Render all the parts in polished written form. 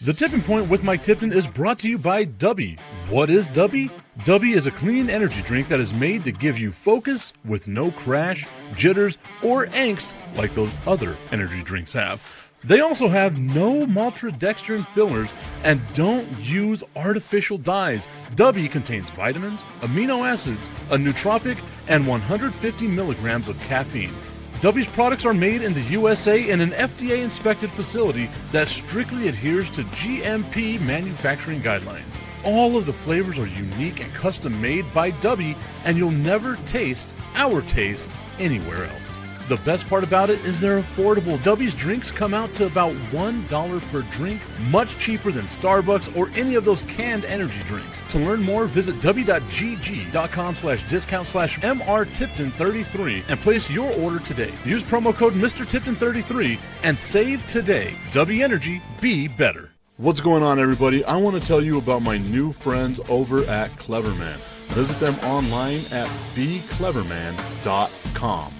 The Tipping Point with Mike Tipton is brought to you by Dubby. What is Dubby? Dubby is a clean energy drink that is made to give you focus with no crash, jitters, or angst like those other energy drinks have. They also have no maltodextrin fillers and don't use artificial dyes. Dubby contains vitamins, amino acids, a nootropic, and 150 milligrams of caffeine. Dubby's products are made in the USA in an FDA-inspected facility that strictly adheres to GMP manufacturing guidelines. All of the flavors are unique and custom-made by Dubby, and you'll never taste our taste anywhere else. The best part about it is they're affordable. Dubby's drinks come out to about $1 per drink, much cheaper than Starbucks or any of those canned energy drinks. To learn more, visit w.gg.com/discount/MRTipton33 and place your order today. Use promo code MrTipton33 and save today. Dubby Energy, be better. What's going on, everybody? I want to tell you about my new friends over at Cleverman. Visit them online at becleverman.com.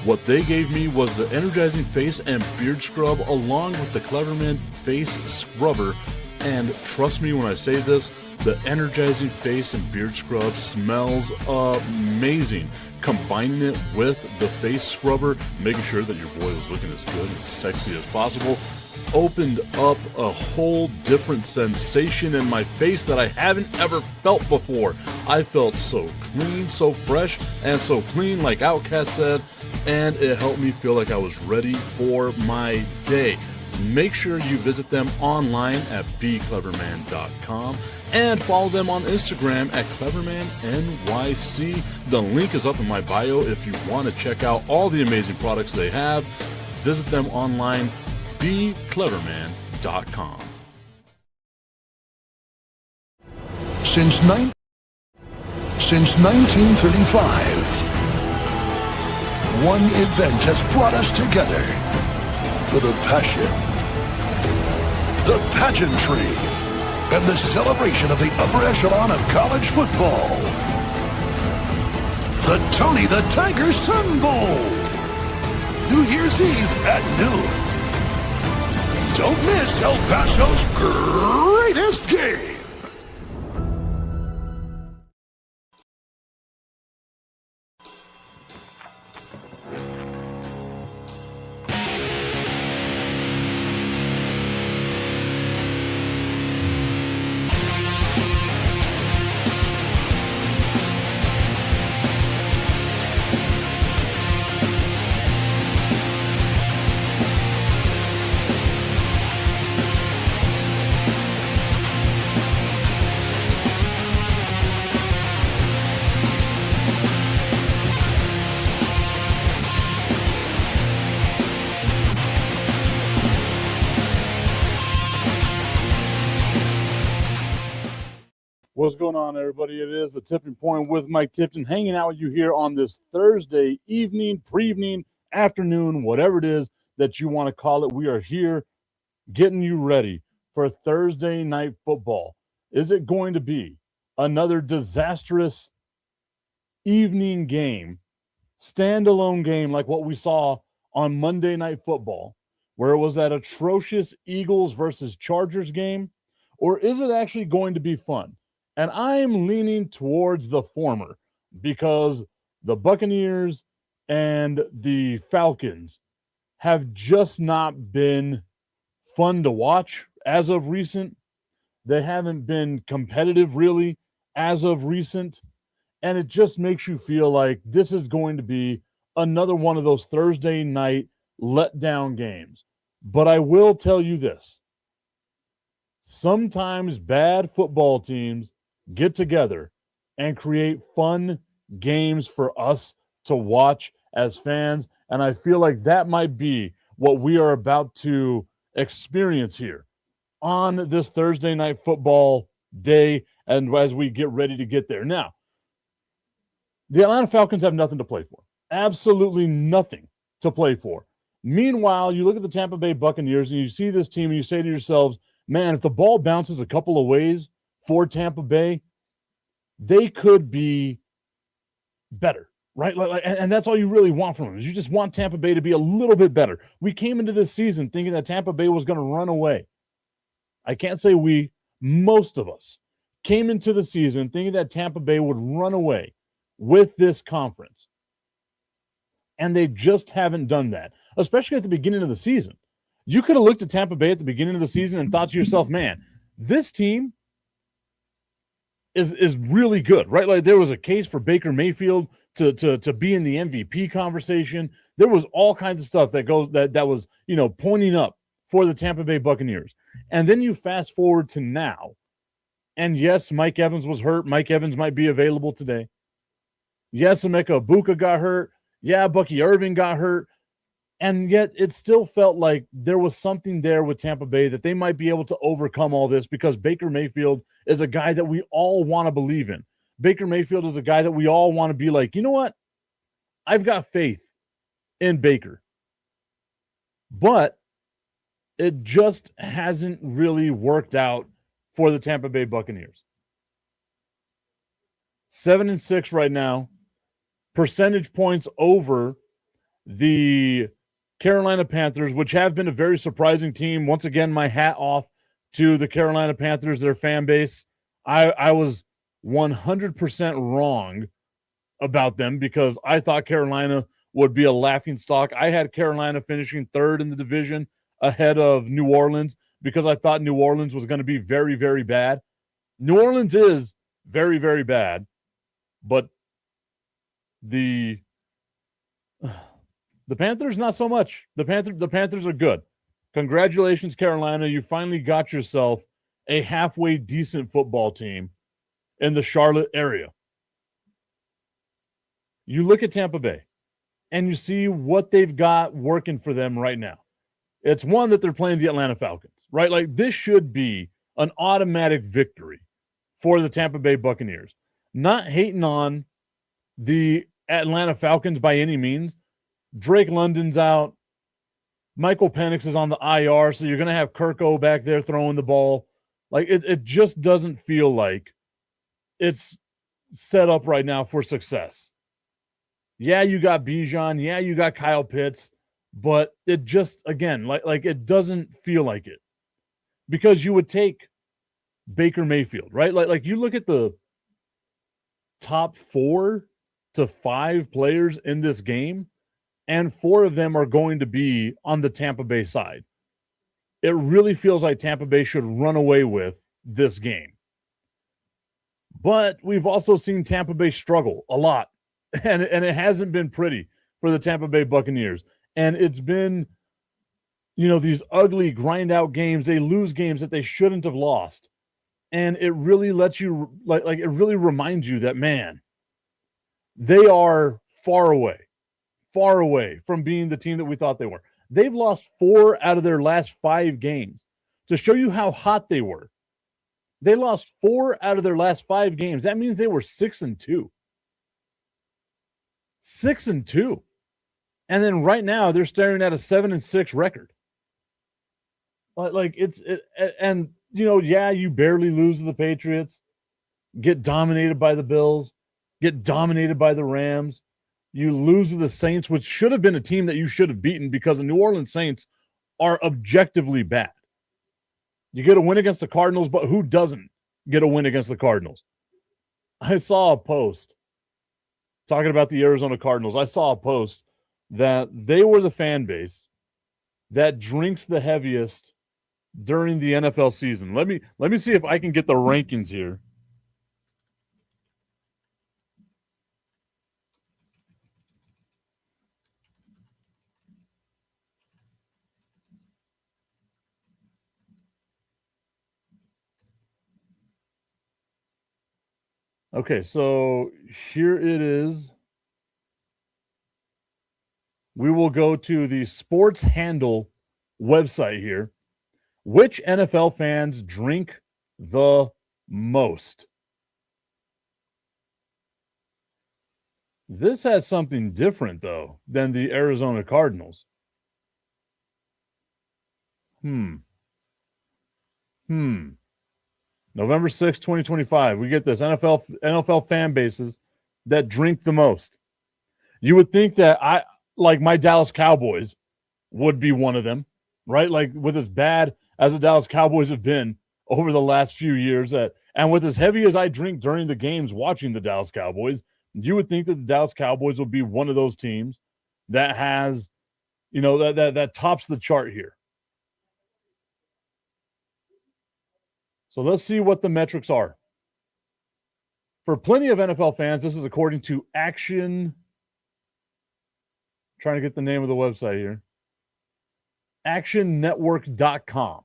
What they gave me was the energizing face and beard scrub along with the Cleverman face scrubber. And trust me when I say this, the energizing face and beard scrub smells amazing. Combining it with the face scrubber, making sure that your boy was looking as good and sexy as possible, opened up a whole different sensation in my face that I haven't ever felt before. I felt so clean, so fresh, and so clean, like Outcast said, and it helped me feel like I was ready for my day. Make sure you visit them online at becleverman.com and follow them on Instagram at clevermannyc. The link is up in my bio if you want to check out all the amazing products they have. Visit them online, becleverman.com. Since 1935, one event has brought us together for the passion, the pageantry, and the celebration of the upper echelon of college football. The Tony the Tiger Sun Bowl. New Year's Eve at noon. Don't miss El Paso's greatest game. What's going on, everybody? It is the Tipping Point with Mike Tipton, hanging out with you here on this Thursday evening, pre-evening, afternoon, whatever it is that you want to call it. We are here getting you ready for Thursday night football. Is it going to be another disastrous evening game, standalone game like what we saw on Monday Night Football, where it was that atrocious Eagles versus Chargers game? Or is it actually going to be fun? And I'm leaning towards the former because the Buccaneers and the Falcons have just not been fun to watch as of recent. They haven't been competitive really as of recent. And it just makes you feel like this is going to be another one of those Thursday night letdown games. But I will tell you this. Sometimes bad football teams get together and create fun games for us to watch as fans. And I feel like that might be what we are about to experience here on this Thursday night football day and as we get ready to get there. Now, the Atlanta Falcons have nothing to play for. Absolutely nothing to play for. Meanwhile, you look at the Tampa Bay Buccaneers and you see this team and you say to yourselves, man, if the ball bounces a couple of ways for Tampa Bay, they could be better, right? And that's all you really want from them is you just want Tampa Bay to be a little bit better. We came into this season thinking that Tampa Bay was going to run away. I can't say we, most of us, came into the season thinking that Tampa Bay would run away with this conference. And they just haven't done that, especially at the beginning of the season. You could have looked at Tampa Bay at the beginning of the season and thought to yourself, man, this team is really good, right? Like there was a case for Baker Mayfield to be in the MVP conversation. There was all kinds of stuff that was, pointing up for the Tampa Bay Buccaneers. And then you fast forward to now. And yes, Mike Evans was hurt. Mike Evans might be available today. Yes, Emeka Egbuka got hurt. Yeah, Bucky Irving got hurt. And yet it still felt like there was something there with Tampa Bay that they might be able to overcome all this because Baker Mayfield is a guy that we all want to believe in. Baker Mayfield is a guy that we all want to be like, you know what? I've got faith in Baker. But it just hasn't really worked out for the Tampa Bay Buccaneers. 7-6 right now. Percentage points over the Carolina Panthers, which have been a very surprising team. Once again, my hat off to the Carolina Panthers, their fan base. I was 100% wrong about them because I thought Carolina would be a laughingstock. I had Carolina finishing third in the division ahead of New Orleans because I thought New Orleans was going to be very, very bad. New Orleans is very, very bad, but the Panthers, not so much. The Panthers are good. Congratulations, Carolina. You finally got yourself a halfway decent football team in the Charlotte area. You look at Tampa Bay and you see what they've got working for them right now. It's one that they're playing the Atlanta Falcons, right? Like this should be an automatic victory for the Tampa Bay Buccaneers. Not hating on the Atlanta Falcons by any means. Drake London's out. Michael Penix is on the IR, so you're going to have Kirko back there throwing the ball. Like it just doesn't feel like it's set up right now for success. Yeah, you got Bijan. Yeah, you got Kyle Pitts. But it just, again, like it doesn't feel like it. Because you would take Baker Mayfield, right? Like you look at the top 4 to 5 players in this game, and 4 of them are going to be on the Tampa Bay side. It really feels like Tampa Bay should run away with this game. But we've also seen Tampa Bay struggle a lot, and it hasn't been pretty for the Tampa Bay Buccaneers. And it's been, these ugly grind-out games. They lose games that they shouldn't have lost. And it really lets you, like it really reminds you that, man, they are far away from being the team that we thought they were. They've lost 4 out of their last 5 games. To show you how hot they were, they lost 4 out of their last 5 games. That means they were 6-2. 6-2. And then right now they're staring at a 7-6 record. You barely lose to the Patriots, get dominated by the Bills, get dominated by the Rams. You lose to the Saints, which should have been a team that you should have beaten because the New Orleans Saints are objectively bad. You get a win against the Cardinals, but who doesn't get a win against the Cardinals? I saw a post talking about the Arizona Cardinals. I saw a post that they were the fan base that drinks the heaviest during the NFL season. Let me see if I can get the rankings here. Okay, so here it is. We will go to the Sports Handle website here. Which NFL fans drink the most? This has something different, though, than the Arizona Cardinals. November 6, 2025. We get this. NFL fan bases that drink the most. You would think that my Dallas Cowboys would be one of them, right? Like with as bad as the Dallas Cowboys have been over the last few years. And with as heavy as I drink during the games watching the Dallas Cowboys, you would think that the Dallas Cowboys will be one of those teams that has, that tops the chart here. So let's see what the metrics are. For plenty of NFL fans, this is according to Action. Trying to get the name of the website here. actionnetwork.com.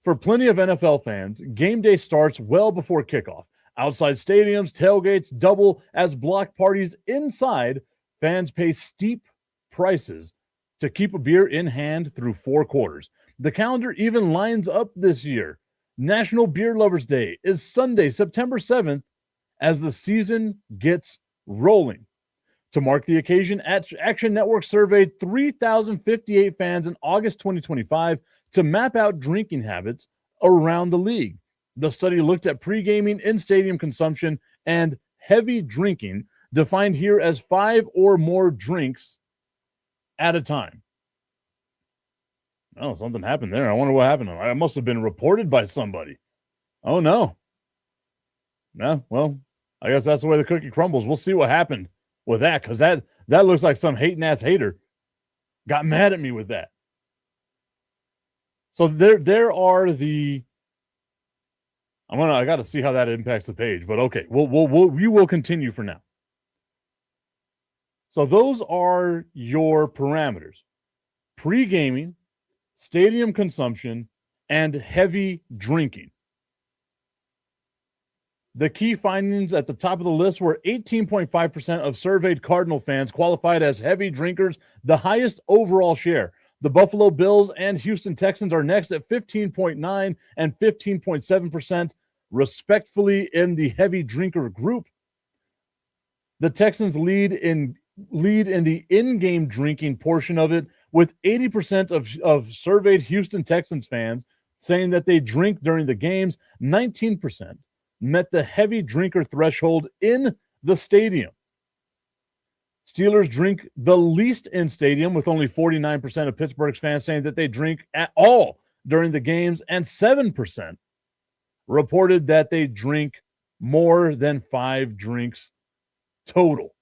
For plenty of NFL fans, game day starts well before kickoff. Outside stadiums, tailgates double as block parties inside. Fans pay steep prices to keep a beer in hand through 4 quarters. The calendar even lines up this year. National Beer Lovers Day is Sunday, September 7th, as the season gets rolling. To mark the occasion, Action Network surveyed 3,058 fans in August 2025 to map out drinking habits around the league. The study looked at pre-gaming, in-stadium consumption, and heavy drinking, defined here as 5 or more drinks at a time. Oh, something happened there. I wonder what happened. I must have been reported by somebody. Oh, no. Yeah, well, I guess that's the way the cookie crumbles. We'll see what happened with that, because that looks like some hating-ass hater got mad at me with that. So there are the... I got to see how that impacts the page, but okay, we will continue for now. So those are your parameters: pre-gaming, stadium consumption, and heavy drinking. The key findings at the top of the list were 18.5% of surveyed Cardinal fans qualified as heavy drinkers, the highest overall share. The Buffalo Bills and Houston Texans are next at 15.9 and 15.7%, respectively, in the heavy drinker group. The Texans lead in the in-game drinking portion of it, with 80% of surveyed Houston Texans fans saying that they drink during the games. 19% met the heavy drinker threshold in the stadium. Steelers drink the least in stadium, with only 49% of Pittsburgh's fans saying that they drink at all during the games, and 7% reported that they drink more than 5 drinks total.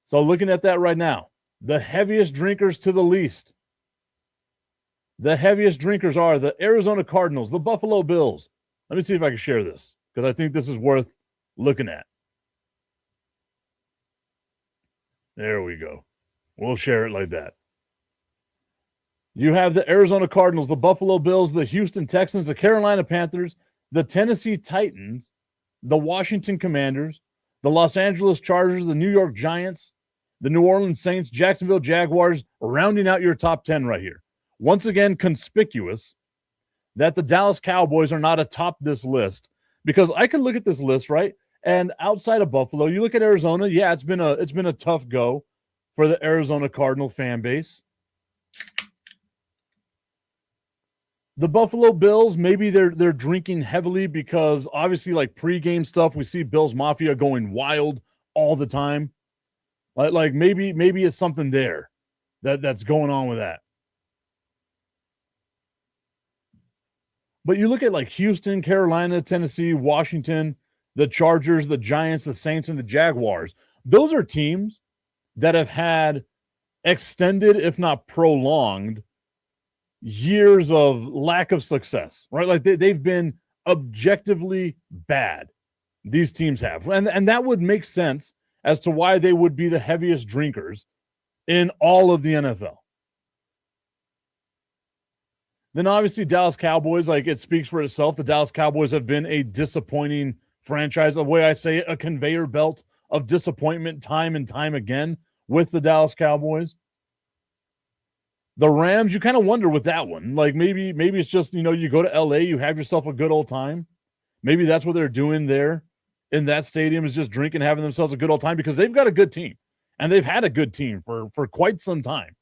So looking at that right now, the heaviest drinkers to the least. The heaviest drinkers are the Arizona Cardinals, the Buffalo Bills. Let me see if I can share this, because I think this is worth looking at. There we go. We'll share it like that. You have the Arizona Cardinals, the Buffalo Bills, the Houston Texans, the Carolina Panthers, the Tennessee Titans, the Washington Commanders, the Los Angeles Chargers, the New York Giants, the New Orleans Saints, Jacksonville Jaguars, rounding out your top 10 right here. Once again, conspicuous that the Dallas Cowboys are not atop this list, because I can look at this list, right? And outside of Buffalo, you look at Arizona. Yeah, it's been a tough go for the Arizona Cardinal fan base. The Buffalo Bills, maybe they're drinking heavily because obviously, like pregame stuff, we see Bills Mafia going wild all the time. Like maybe it's something there that's going on with that. But you look at like Houston, Carolina, Tennessee, Washington, the Chargers, the Giants, the Saints, and the Jaguars. Those are teams that have had extended, if not prolonged, years of lack of success, right? Like they've been objectively bad. These teams have. And that would make sense as to why they would be the heaviest drinkers in all of the NFL. Then obviously Dallas Cowboys, like it speaks for itself. The Dallas Cowboys have been a disappointing franchise. The way I say it, a conveyor belt of disappointment time and time again with the Dallas Cowboys. The Rams, you kind of wonder with that one. Like maybe it's just, you go to LA, you have yourself a good old time. Maybe that's what they're doing there in that stadium, is just drinking, having themselves a good old time, because they've got a good team. And they've had a good team for quite some time.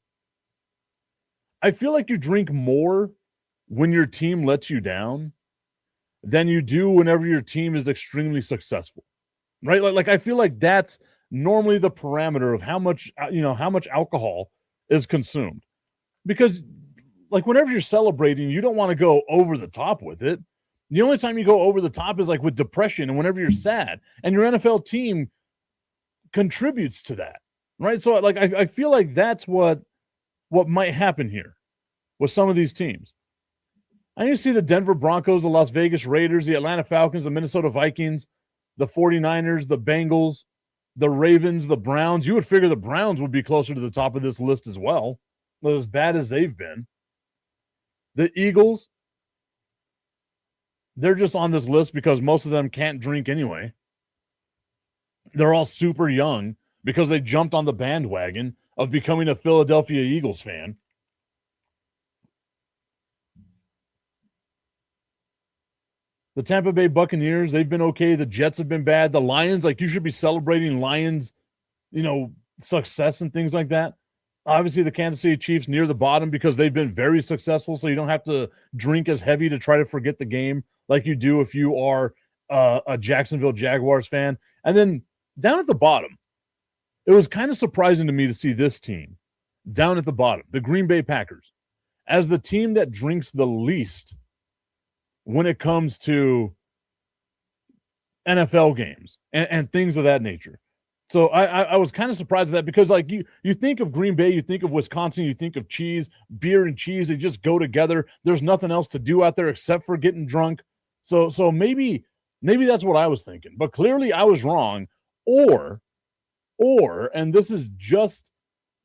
I feel like you drink more when your team lets you down than you do whenever your team is extremely successful, right? Like I feel like that's normally the parameter of how much alcohol is consumed. Because like whenever you're celebrating, you don't want to go over the top with it. The only time you go over the top is like with depression and whenever you're sad, and your NFL team contributes to that, right? So like I feel like that's what might happen here with some of these teams. And you see the Denver Broncos, the Las Vegas Raiders, the Atlanta Falcons, the Minnesota Vikings, the 49ers, the Bengals, the Ravens, the Browns. You would figure the Browns would be closer to the top of this list as well, as bad as they've been. The Eagles, they're just on this list because most of them can't drink anyway. They're all super young because they jumped on the bandwagon of becoming a Philadelphia Eagles fan. The Tampa Bay Buccaneers, they've been okay. The Jets have been bad. The Lions, like you should be celebrating Lions, success and things like that. Obviously, the Kansas City Chiefs near the bottom because they've been very successful, so you don't have to drink as heavy to try to forget the game like you do if you are a Jacksonville Jaguars fan. And then down at the bottom, it was kind of surprising to me to see this team down at the bottom, the Green Bay Packers, as the team that drinks the least when it comes to NFL games and things of that nature. So I was kind of surprised at that because, like, you think of Green Bay, you think of Wisconsin, you think of cheese, beer and cheese, they just go together. There's nothing else to do out there except for getting drunk. So maybe that's what I was thinking. But clearly I was wrong. Or, and this is just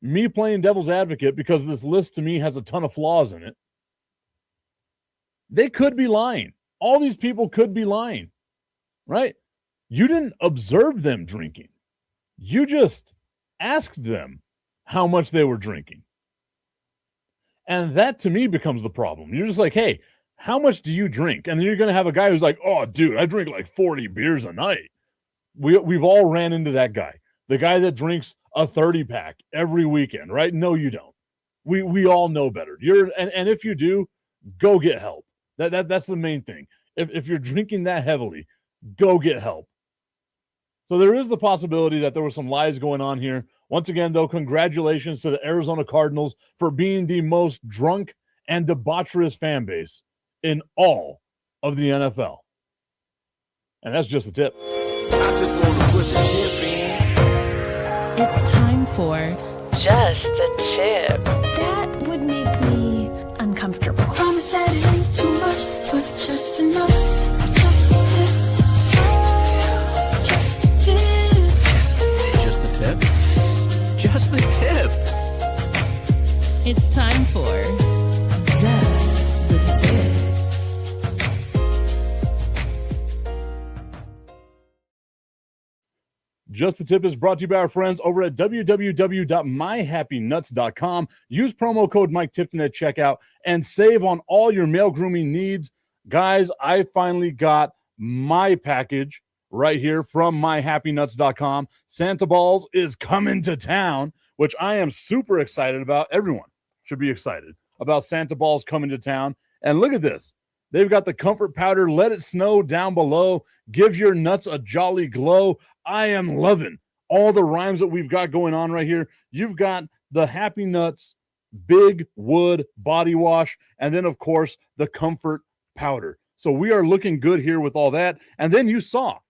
me playing devil's advocate because this list to me has a ton of flaws in it. They could be lying. All these people could be lying, right? You didn't observe them drinking. You just asked them how much they were drinking. And that to me becomes the problem. You're just like, hey, how much do you drink? And then you're going to have a guy who's like, oh, dude, I drink like 40 beers a night. We've all ran into that guy. The guy that drinks a 30-pack every weekend, right? No, you don't. We all know better. And if you do, go get help. That's the main thing. If you're drinking that heavily, go get help. So there is the possibility that there were some lies going on here. Once again, though, congratulations to the Arizona Cardinals for being the most drunk and debaucherous fan base in all of the NFL. And that's just the tip. I just want to put the tip in. It's time for Just a Tip. That would make me uncomfortable. Promise that it ain't too much, but just enough. Just a tip. Just a tip. Just the tip? Just the tip. It's time for Just the Tip. Just the Tip is brought to you by our friends over at www.myhappynuts.com. Use promo code Mike Tipton at checkout and save on all your male grooming needs. Guys, I finally got my package right here from myhappynuts.com. Santa Balls is coming to town, which I am super excited about. Everyone should be excited about Santa Balls coming to town. And look at this. They've got the comfort powder, let it snow down below, give your nuts a jolly glow. I am loving all the rhymes that we've got going on right here. You've got the Happy Nuts Big Wood Body Wash, and then, of course, the comfort powder. So we are looking good here with all that. And then you saw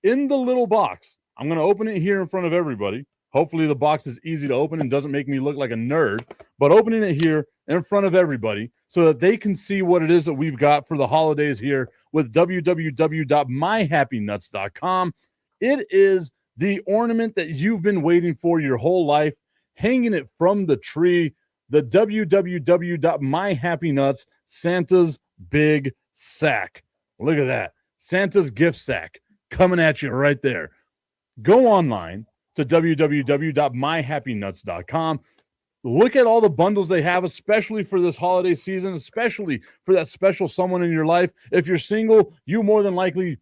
in the little box, I'm going to open it here in front of everybody. Hopefully the box is easy to open and doesn't make me look like a nerd, but opening it here in front of everybody so that they can see what it is that we've got for the holidays here with www.myhappynuts.com. It is the ornament that you've been waiting for your whole life, hanging it from the tree, the www.myhappynuts Santa's Big Sack. Look at that. Santa's gift sack coming at you right there. Go online to www.myhappynuts.com. Look at all the bundles they have, especially for this holiday season, especially for that special someone in your life. If you're single, you more than likely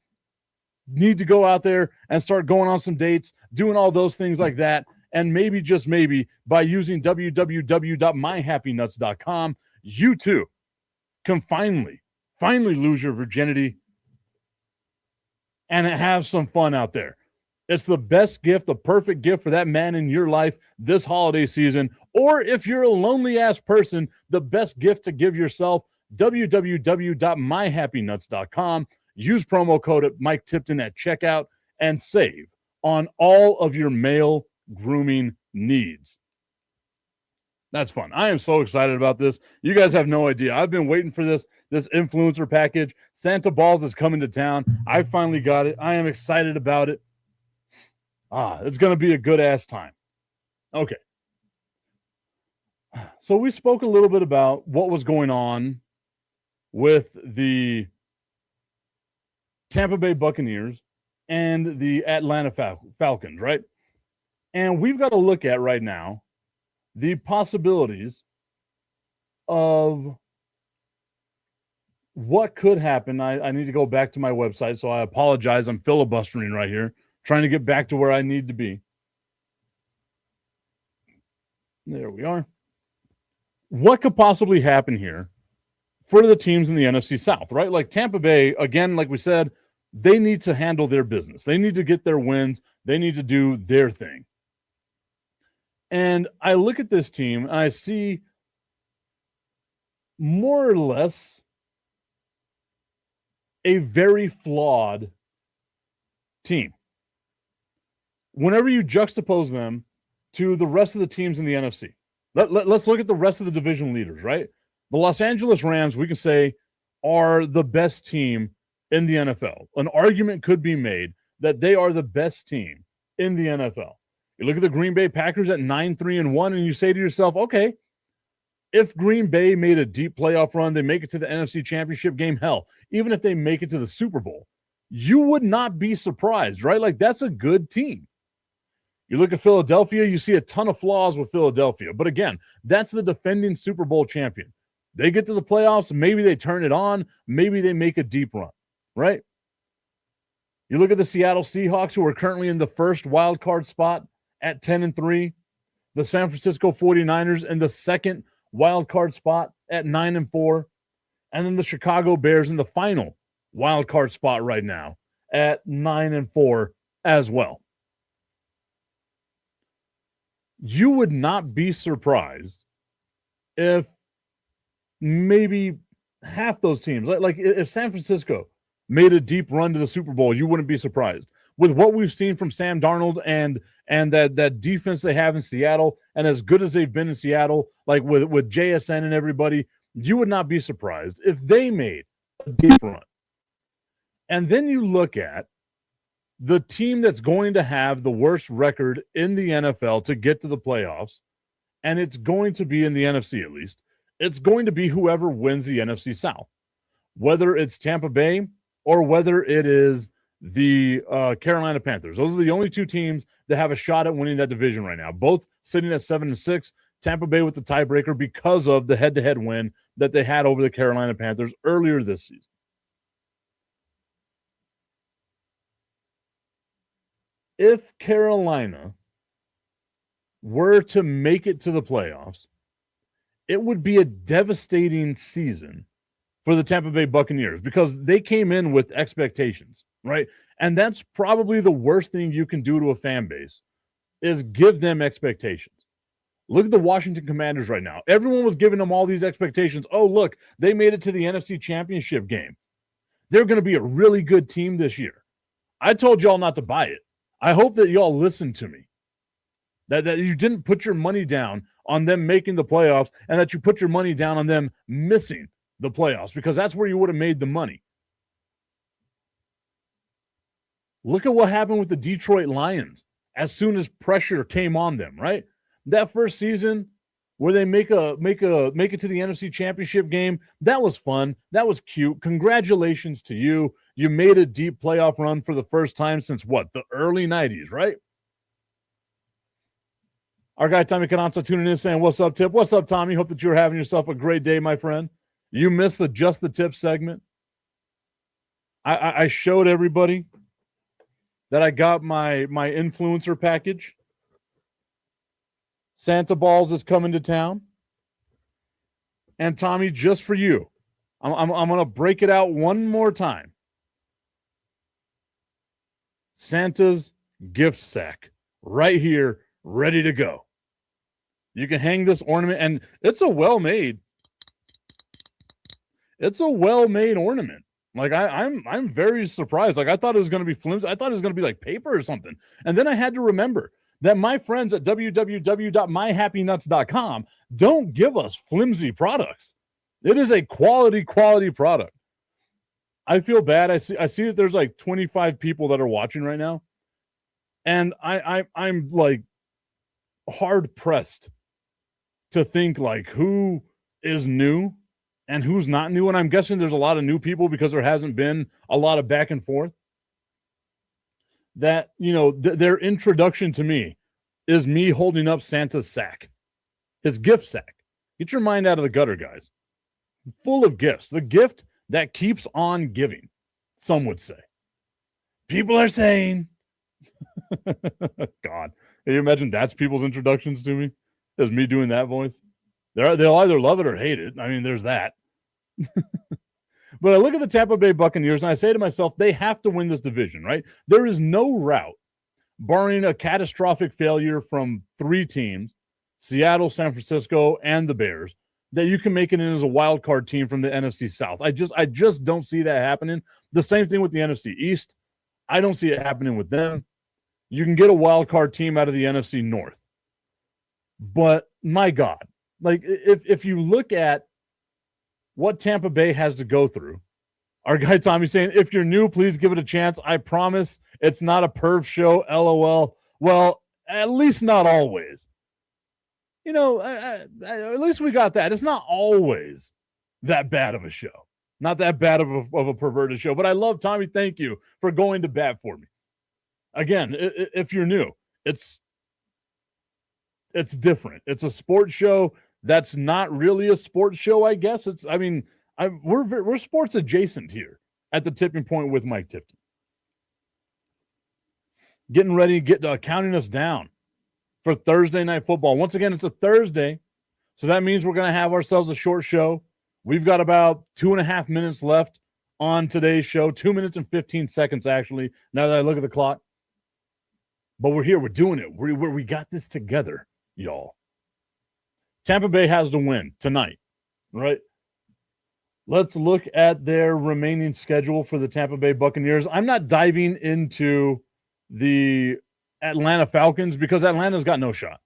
need to go out there and start going on some dates, doing all those things like that. And maybe, just maybe, by using www.myhappynuts.com, you too can finally lose your virginity and have some fun out there. It's the best gift, the perfect gift for that man in your life this holiday season. Or if you're a lonely ass person, the best gift to give yourself, www.myhappynuts.com. Use promo code at Mike Tipton at checkout and save on all of your male grooming needs. That's fun. I am so excited about this. You guys have no idea. I've been waiting for this influencer package. Santa Balls is coming to town. I finally got it. I am excited about it. It's going to be a good ass time. Okay. So we spoke a little bit about what was going on with the Tampa Bay Buccaneers and the Atlanta Falcons, right? And we've got to look at right now the possibilities of what could happen. I need to go back to my website, so I apologize. I'm filibustering right here, trying to get back to where I need to be. There we are. What could possibly happen here for the teams in the NFC South, right? Like Tampa Bay, again, like we said, they need to handle their business. They need to get their wins. They need to do their thing. And I look at this team and I see more or less a very flawed team. Whenever you juxtapose them to the rest of the teams in the NFC, let's look at the rest of the division leaders, right? The Los Angeles Rams, we can say, are the best team in the NFL. An argument could be made that they are the best team in the NFL. You look at the Green Bay Packers at 9-3-1, and you say to yourself, okay, if Green Bay made a deep playoff run, they make it to the NFC Championship game, hell, even if they make it to the Super Bowl, you would not be surprised, right? Like, that's a good team. You look at Philadelphia, you see a ton of flaws with Philadelphia. But again, that's the defending Super Bowl champion. They get to the playoffs, maybe they turn it on, maybe they make a deep run, right? You look at the Seattle Seahawks, who are currently in the first wild card spot at 10-3. The San Francisco 49ers in the second wild card spot at 9-4. And then the Chicago Bears in the final wild card spot right now at 9-4 as well. You would not be surprised if maybe half those teams, like if San Francisco made a deep run to the Super Bowl, you wouldn't be surprised. With what we've seen from Sam Darnold and that defense they have in Seattle, and as good as they've been in Seattle, like with JSN and everybody, you would not be surprised if they made a deep run. And then you look at the team that's going to have the worst record in the NFL to get to the playoffs, and it's going to be in the NFC at least. It's going to be whoever wins the NFC South, whether it's Tampa Bay or whether it is the Carolina Panthers. Those are the only two teams that have a shot at winning that division right now, both sitting at 7-6. Tampa Bay with the tiebreaker because of the head-to-head win that they had over the Carolina Panthers earlier this season. If Carolina were to make it to the playoffs, it would be a devastating season for the Tampa Bay Buccaneers because they came in with expectations, right? And that's probably the worst thing you can do to a fan base is give them expectations. Look at the Washington Commanders right now. Everyone was giving them all these expectations. Oh, look, they made it to the NFC Championship game. They're going to be a really good team this year. I told y'all not to buy it. I hope that y'all listened to me, that you didn't put your money down on them making the playoffs and that you put your money down on them missing the playoffs because that's where you would have made the money. Look at what happened with the Detroit Lions as soon as pressure came on them, right? That first season where they make it to the NFC Championship game, that was fun. That was cute. Congratulations to you. You made a deep playoff run for the first time since what? The early 90s, right? Our guy Tommy Cananza tuning in saying, what's up, Tip? What's up, Tommy? Hope that you're having yourself a great day, my friend. You missed the Just the Tip segment. I showed everybody that I got my influencer package. Santa Balls is coming to town. And Tommy, just for you, I'm going to break it out one more time. Santa's gift sack right here, ready to go. You can hang this ornament, and it's a well-made ornament. Like I'm very surprised. Like I thought it was going to be flimsy. I thought it was going to be like paper or something. And then I had to remember that my friends at www.myhappynuts.com don't give us flimsy products. It is a quality product. I feel bad. I see that there's like 25 people that are watching right now. And I'm like hard pressed to think like who is new and who's not new. And I'm guessing there's a lot of new people because there hasn't been a lot of back and forth. That, their introduction to me is me holding up Santa's sack, his gift sack. Get your mind out of the gutter, guys. Full of gifts. The gift that keeps on giving, some would say. People are saying, God, can you imagine that's people's introductions to me? Is me doing that voice? They'll either love it or hate it. I mean, there's that. But I look at the Tampa Bay Buccaneers and I say to myself, they have to win this division, right? There is no route, barring a catastrophic failure from three teams, Seattle, San Francisco, and the Bears, that you can make it in as a wild card team from the NFC South. I just don't see that happening. The same thing with the NFC East. I don't see it happening with them. You can get a wild card team out of the NFC North. But my God, like if you look at what Tampa Bay has to go through, our guy Tommy saying, if you're new, please give it a chance. I promise it's not a perv show, LOL. Well, at least not always. At least we got that. It's not always that bad of a show. Not that bad of a perverted show. But I love Tommy. Thank you for going to bat for me. Again, if you're new, it's different. It's a sports show that's not really a sports show, I guess. We're sports adjacent here at the Tipping Point with Mike Tipton. Getting ready, counting us down for Thursday Night Football. Once again, it's a Thursday, so that means we're going to have ourselves a short show. We've got about 2.5 minutes left on today's show, 2 minutes and 15 seconds, actually, now that I look at the clock. But we're here. We're doing it. We got this together, y'all. Tampa Bay has to win tonight, right? Let's look at their remaining schedule for the Tampa Bay Buccaneers. I'm not diving into the Atlanta Falcons because Atlanta's got no shot.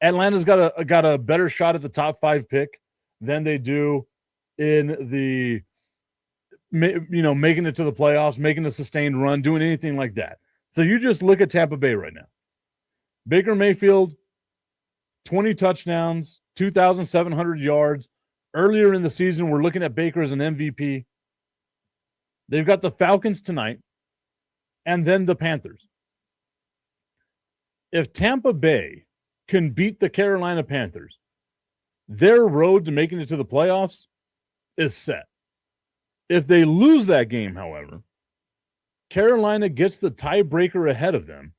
Atlanta's got a better shot at the top 5 pick than they do in the, making it to the playoffs, making a sustained run, doing anything like that. So you just look at Tampa Bay right now. Baker Mayfield, 20 touchdowns, 2,700 yards. Earlier in the season, we're looking at Baker as an MVP. They've got the Falcons tonight and then the Panthers. If Tampa Bay can beat the Carolina Panthers, their road to making it to the playoffs is set. If they lose that game, however, Carolina gets the tiebreaker ahead of them,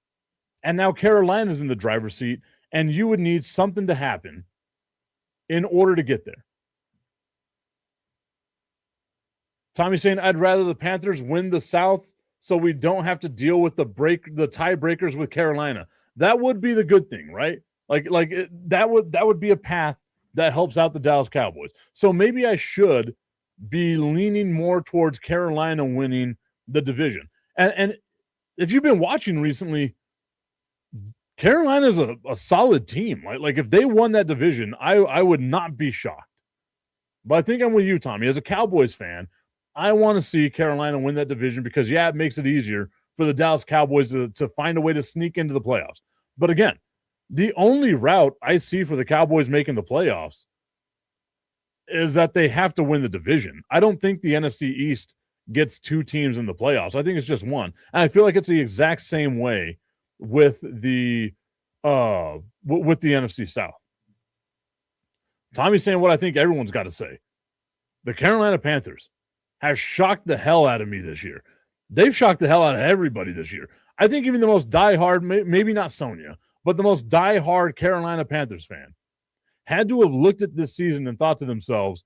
and now Carolina's in the driver's seat, and you would need something to happen in order to get there. Tommy's saying, I'd rather the Panthers win the South so we don't have to deal with the tiebreakers with Carolina. That would be the good thing, right? That would be a path that helps out the Dallas Cowboys. So maybe I should be leaning more towards Carolina winning the division. And if you've been watching recently, Carolina's a solid team. Like if they won that division, I would not be shocked. But I think I'm with you, Tommy. As a Cowboys fan, I want to see Carolina win that division because, yeah, it makes it easier for the Dallas Cowboys to find a way to sneak into the playoffs. But again, the only route I see for the Cowboys making the playoffs is that they have to win the division. I don't think the NFC East gets 2 teams in the playoffs. I think it's just one. And I feel like it's the exact same way with the NFC South. Tommy's saying what I think everyone's got to say. The Carolina Panthers have shocked the hell out of me this year. They've shocked the hell out of everybody this year. I think even the most diehard, maybe not Sonia, but the most diehard Carolina Panthers fan had to have looked at this season and thought to themselves,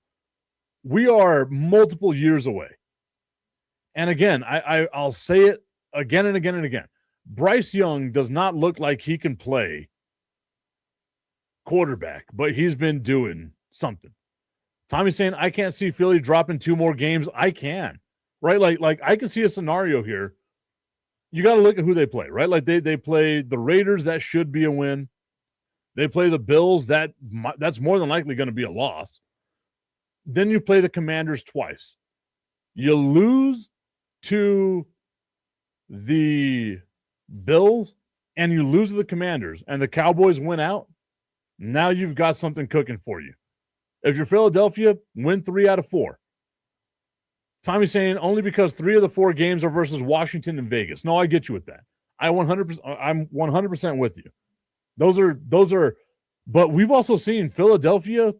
we are multiple years away. And again, I'll say it again and again and again. Bryce Young does not look like he can play quarterback, but he's been doing something. Tommy's saying, I can't see Philly dropping 2 more games. I can, right? Like I can see a scenario here. You got to look at who they play, right? Like they play the Raiders. That should be a win. They play the Bills. That's more than likely going to be a loss. Then you play the Commanders twice. You lose to the Bills and you lose to the Commanders and the Cowboys win out. Now you've got something cooking for you. If you're Philadelphia, win 3 out of 4. Tommy's saying only because 3 of the 4 games are versus Washington and Vegas. No, I get you with that. I'm 100% with you. Those are, but we've also seen Philadelphia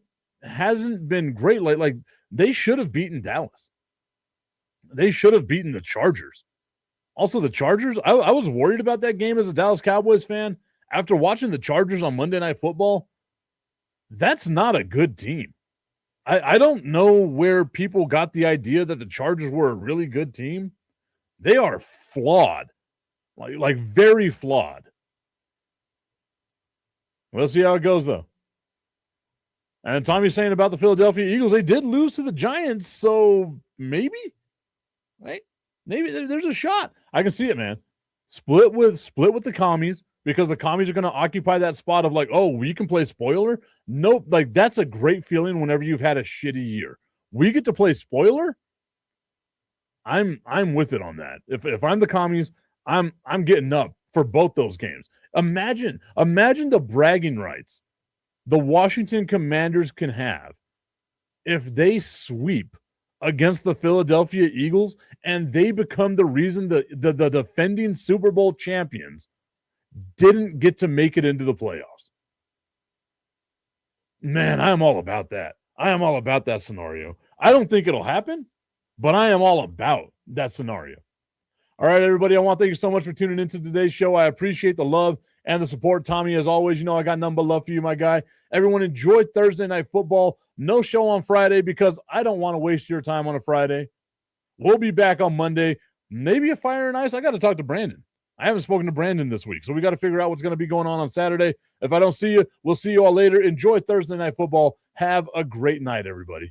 hasn't been great. Like they should have beaten Dallas. They should have beaten the Chargers. Also, the Chargers, I was worried about that game as a Dallas Cowboys fan. After watching the Chargers on Monday Night Football, that's not a good team. I don't know where people got the idea that the Chargers were a really good team. They are flawed, like very flawed. We'll see how it goes, though. And Tommy's saying about the Philadelphia Eagles, they did lose to the Giants, so maybe, right? Maybe there's a shot. I can see it, man. Split with the commies, because the commies are going to occupy that spot of like, oh, we can play spoiler. Nope. Like that's a great feeling whenever you've had a shitty year. We get to play spoiler. I'm with it on that. If I'm the commies, I'm getting up for both those games. Imagine the bragging rights the Washington Commanders can have if they sweep against the Philadelphia Eagles and they become the reason the defending Super Bowl champions didn't get to make it into the playoffs. Man, I am all about that. I am all about that scenario. I don't think it'll happen, but I am all about that scenario. All right, everybody, I want to thank you so much for tuning into today's show. I appreciate the love and the support. Tommy, as always, you know I got nothing but love for you, my guy. Everyone enjoy Thursday Night Football. No show on Friday because I don't want to waste your time on a Friday. We'll be back on Monday. Maybe a Fire and Ice. I got to talk to Brandon. I haven't spoken to Brandon this week, so we got to figure out what's going to be going on Saturday. If I don't see you, we'll see you all later. Enjoy Thursday Night Football. Have a great night, everybody.